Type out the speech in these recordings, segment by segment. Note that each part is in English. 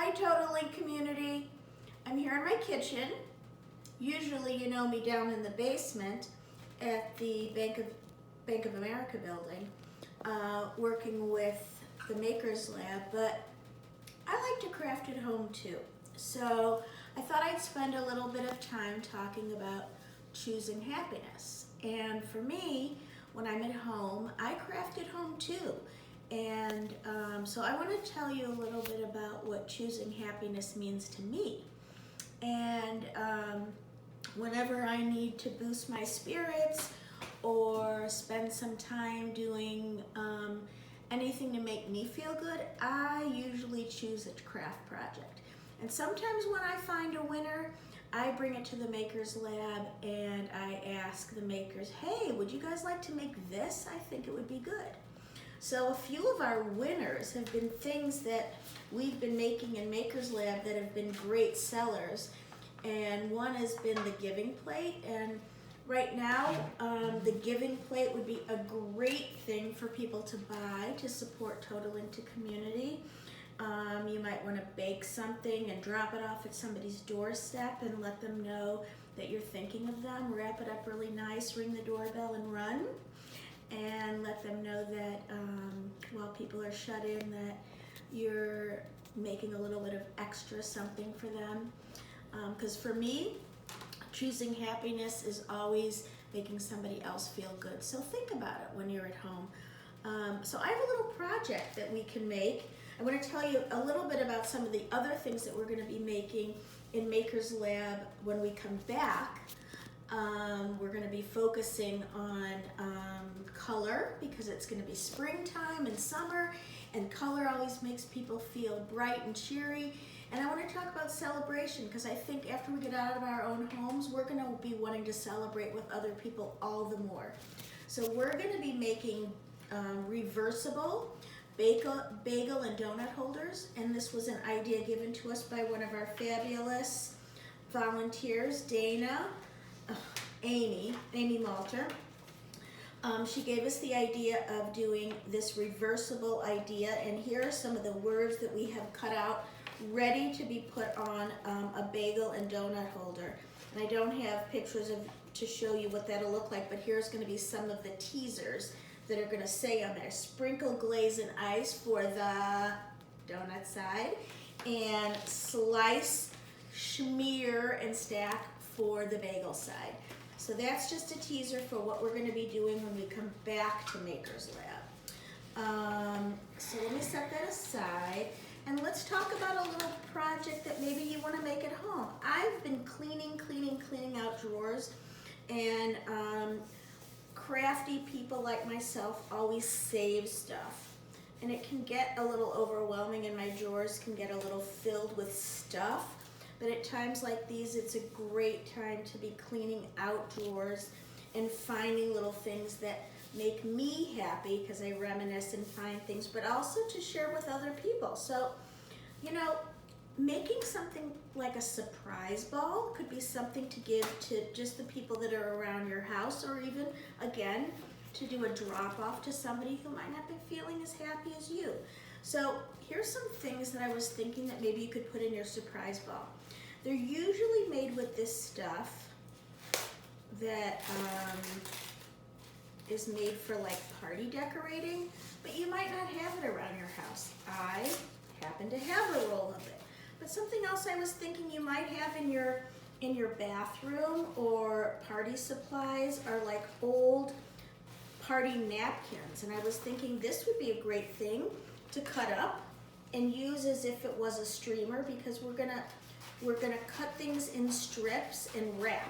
Hi Total Link community. I'm here in my kitchen. Usually you know me down in the basement at the Bank of America building, working with the Maker's Lab, but I like to craft at home too. So I thought I'd spend a little bit of time talking about choosing happiness. And for me, when I'm at home, I craft at home too. And so I want to tell you a little bit about what choosing happiness means to me. And whenever I need to boost my spirits or spend some time doing anything to make me feel good, I usually choose a craft project. And sometimes when I find a winner, I bring it to the Maker's Lab and I ask the makers, hey, would you guys like to make this? I think it would be good. So a few of our winners have been things that we've been making in Maker's Lab that have been great sellers. And one has been the giving plate. And right now, the giving plate would be a great thing for people to buy to support Total Into Community. You might want to bake something and drop it off at somebody's doorstep and let them know that you're thinking of them. Wrap it up really nice, ring the doorbell and run. And let them know that while people are shut in, that you're making a little bit of extra something for them. Because for me, choosing happiness is always making somebody else feel good. So think about it when you're at home. So I have a little project that we can make. I want to tell you a little bit about some of the other things that we're going to be making in Maker's Lab when we come back. We're going to be focusing on color because it's going to be springtime and summer, and color always makes people feel bright and cheery. And I want to talk about celebration because I think after we get out of our own homes, we're going to be wanting to celebrate with other people all the more. So we're going to be making reversible bagel and donut holders, and this was an idea given to us by one of our fabulous volunteers, Amy Malter. She gave us the idea of doing this reversible idea, and here are some of the words that we have cut out ready to be put on a bagel and donut holder. And I don't have pictures to show you what that'll look like, but here's going to be some of the teasers that are going to say on there: sprinkle, glaze, and ice for the donut side, and slice, smear, and stack for the bagel side. So that's just a teaser for what we're going to be doing when we come back to Maker's Lab. So let me set that aside, and let's talk about a little project that maybe you want to make at home. I've been cleaning out drawers, and crafty people like myself always save stuff. And it can get a little overwhelming, and my drawers can get a little filled with stuff. But at times like these, it's a great time to be cleaning out drawers and finding little things that make me happy because I reminisce and find things, but also to share with other people. So, you know, making something like a surprise ball could be something to give to just the people that are around your house, or even, again, to do a drop off to somebody who might not be feeling as happy as you. So here's some things that I was thinking that maybe you could put in your surprise ball. They're usually made with this stuff that is made for like party decorating, but you might not have it around your house. I happen to have a roll of it. But something else I was thinking you might have in your bathroom or party supplies are like old party napkins. And I was thinking this would be a great thing to cut up and use as if it was a streamer, because we're gonna cut things in strips and wrap.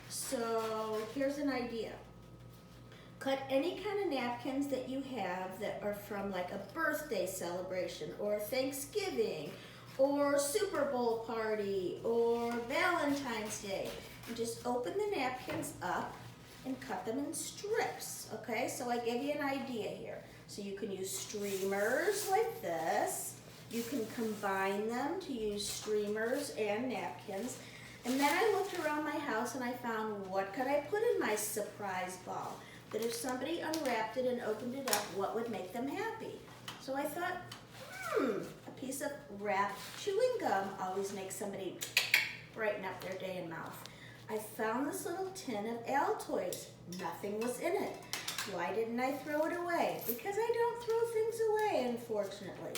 So here's an idea. Cut any kind of napkins that you have that are from like a birthday celebration or Thanksgiving or Super Bowl party or Valentine's Day. And just open the napkins up and cut them in strips, okay? So I gave you an idea here. So you can use streamers like this. You can combine them to use streamers and napkins. And then I looked around my house and I found, what could I put in my surprise ball that if somebody unwrapped it and opened it up, what would make them happy? So I thought, a piece piece of wrapped chewing gum always makes somebody brighten up their day and mouth. I found this little tin of Altoids. Nothing was in it. Why didn't I throw it away? Because I don't throw things away, unfortunately.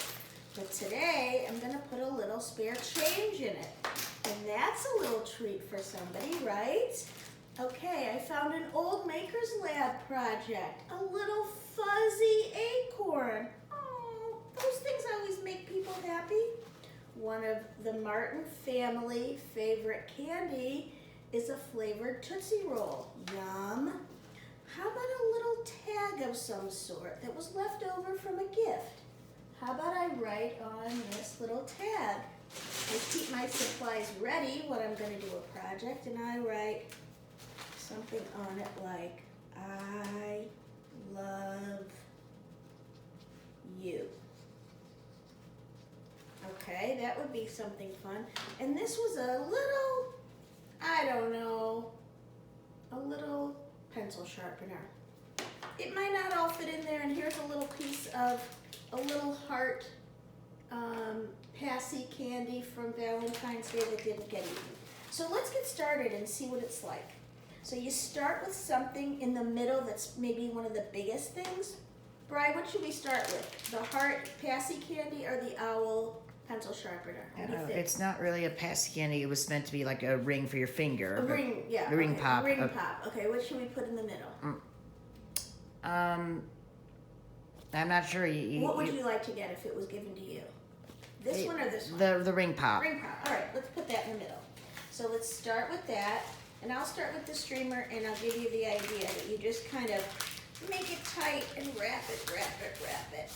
But today, I'm gonna put a little spare change in it. And that's a little treat for somebody, right? Okay, I found an old Maker's Lab project. A little fuzzy acorn. Oh, those things always make people happy. One of the Martin family favorite candy is a flavored Tootsie Roll. Yum. How about a little tag of some sort that was left over from a gift? How about I write on this little tag? I keep my supplies ready when I'm going to do a project, and I write something on it like, I love you. Okay, that would be something fun. And this was a little, I don't know, a little pencil sharpener. It might not all fit in there, and here's a little piece of a little heart passy candy from Valentine's Day that didn't get eaten. So let's get started and see what it's like. So you start with something in the middle that's maybe one of the biggest things. Bri, what should we start with? The heart passy candy or the owl pencil sharpener? What do you think? It's not really a passy candy. It was meant to be like a ring for your finger. A ring, yeah. A ring okay. pop. A ring pop. Okay, what should we put in the middle? I'm not sure. What would you like to get if it was given to you? This one or this one? The ring pop. Ring pop. All right, let's put that in the middle. So let's start with that, and I'll start with the streamer, and I'll give you the idea that you just kind of make it tight and wrap it, wrap it, wrap it.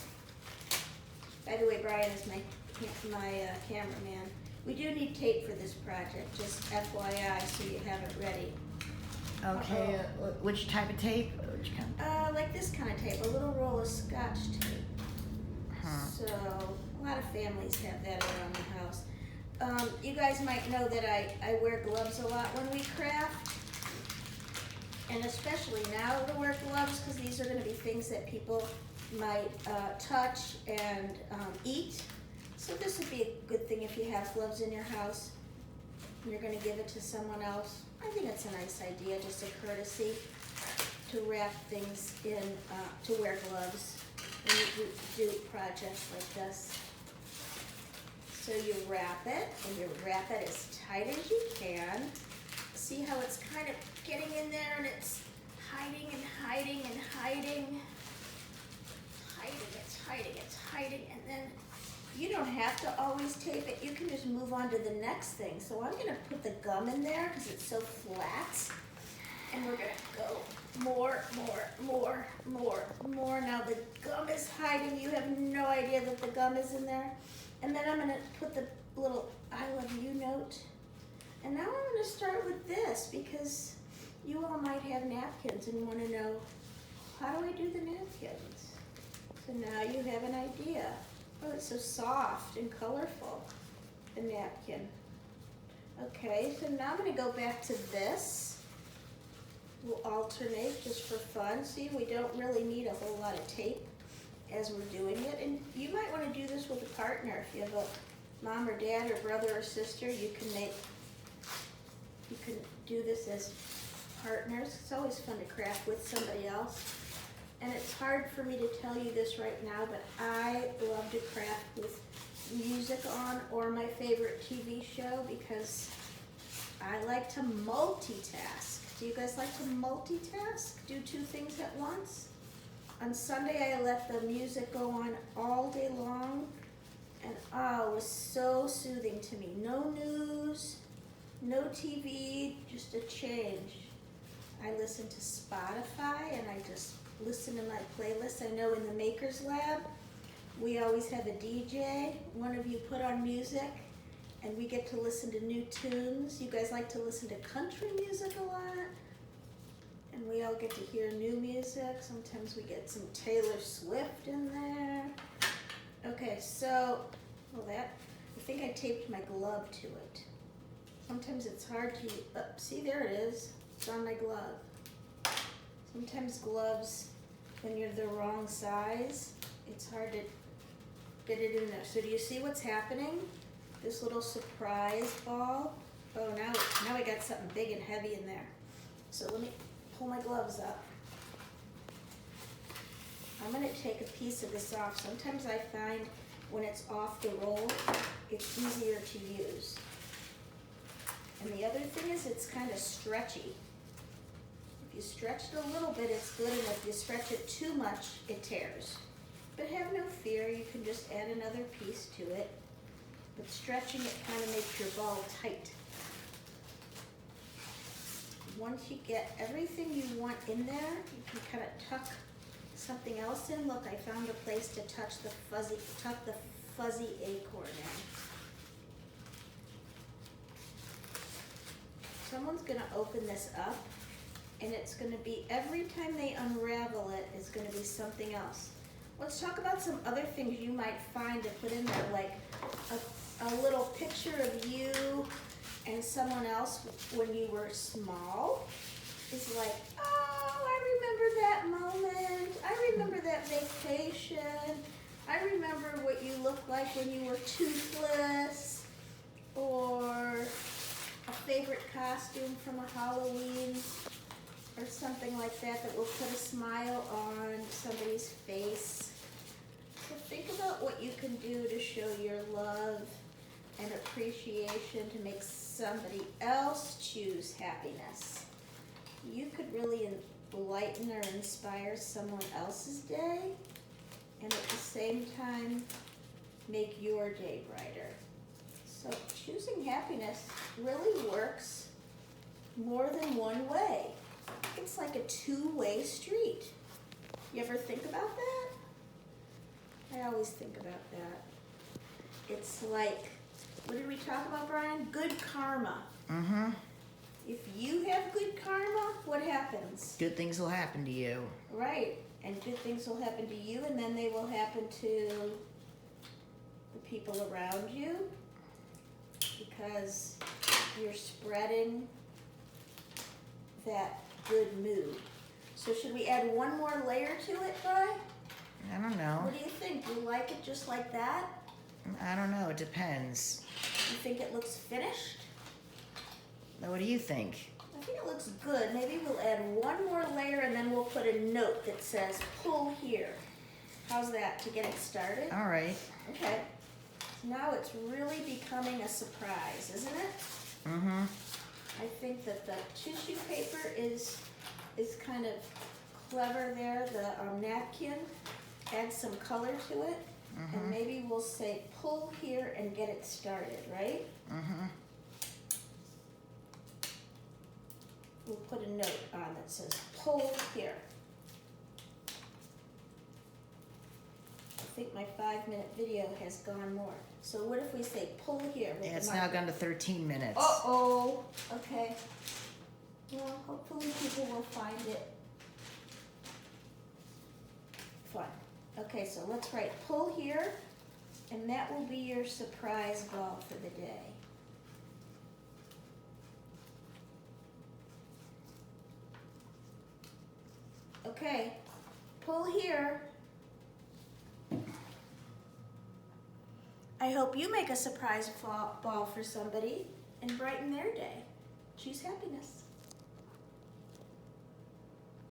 By the way, Brian is my cameraman. We do need tape for this project, just FYI, so you have it ready. Okay, which type of tape? Which kind? Like this kind of tape, a little roll of Scotch tape. So a lot of families have that around the house. You guys might know that I wear gloves a lot when we craft, and especially now to wear gloves because these are going to be things that people might touch and eat. So this would be a good thing if you have gloves in your house and you're going to give it to someone else. I think it's a nice idea, just a courtesy to wrap things in, to wear gloves when you do projects like this. So you wrap it, and you wrap it as tight as you can. See how it's kind of getting in there and it's hiding and hiding and hiding. It's hiding, and then you don't have to always tape it. You can just move on to the next thing. So I'm gonna put the gum in there because it's so flat. And we're gonna go more. Now the gum is hiding. You have no idea that the gum is in there. And then I'm gonna put the little I love you note. And now I'm gonna start with this because you all might have napkins and wanna know, how do I do the napkins? So now you have an idea. Oh, it's so soft and colorful, the napkin. Okay, so now I'm gonna go back to this. We'll alternate just for fun. See, we don't really need a whole lot of tape as we're doing it. And you might wanna do this with a partner. If you have a mom or dad or brother or sister, you can do this as partners. It's always fun to craft with somebody else. And it's hard for me to tell you this right now, but I love to craft with music on or my favorite TV show because I like to multitask. Do you guys like to multitask? Do two things at once? On Sunday, I let the music go on all day long, and oh, it was so soothing to me. No news, no TV, just a change. I listen to Spotify, and I just listen to my playlist. I know in the Maker's Lab, we always have a DJ. One of you put on music, and we get to listen to new tunes. You guys like to listen to country music a lot, and we all get to hear new music. Sometimes we get some Taylor Swift in there. Okay, so, I think I taped my glove to it. Sometimes it's hard to, see, there it is. It's on my glove. Sometimes gloves, when you're the wrong size, it's hard to get it in there. So do you see what's happening? This little surprise ball. Oh, now we got something big and heavy in there. So let me pull my gloves up. I'm gonna take a piece of this off. Sometimes I find when it's off the roll, it's easier to use. And the other thing is it's kind of stretchy. If you stretch it a little bit, it's good, and if you stretch it too much, it tears. But have no fear, you can just add another piece to it. But stretching it kind of makes your ball tight. Once you get everything you want in there, you can kind of tuck something else in. Look, I found a place to tuck the fuzzy acorn in. Someone's gonna open this up, and it's gonna be, every time they unravel it, it's gonna be something else. Let's talk about some other things you might find to put in there, like a little picture of you and someone else when you were small. It's like, oh, I remember that moment. I remember that vacation. I remember what you looked like when you were toothless. Or a favorite costume from a Halloween or something like that that will put a smile on somebody's face. So think about what you can do to show your love and appreciation to make somebody else choose happiness. You could really enlighten or inspire someone else's day, and at the same time make your day brighter. So choosing happiness really works more than one way. It's like a two-way street. You ever think about that? I always think about that. It's like, what did we talk about, Brian? Good karma. Mm-hmm. If you have good karma, what happens? Good things will happen to you. Right, and good things will happen to you, and then they will happen to the people around you, because you're spreading that good mood. So should we add one more layer to it, Bri? I don't know. What do you think? You like it just like that? I don't know. It depends. You think it looks finished? Now, what do you think? I think it looks good. Maybe we'll add one more layer and then we'll put a note that says, pull here. How's that to get it started? All right. Okay. So now it's really becoming a surprise, isn't it? Mm-hmm. I think that the tissue paper is kind of clever there. The napkin adds some color to it. Mm-hmm. And maybe we'll say, pull here and get it started, right? Mm-hmm. We'll put a note on that says, pull here. I think my 5-minute video has gone more. So what if we say, pull here? With Yeah, it's the now marker? gone to 13 minutes. Uh-oh. Okay. Well, hopefully people will find it fun. Okay, so let's write pull here, and that will be your surprise ball for the day. Okay, pull here. I hope you make a surprise ball for somebody and brighten their day. Choose happiness.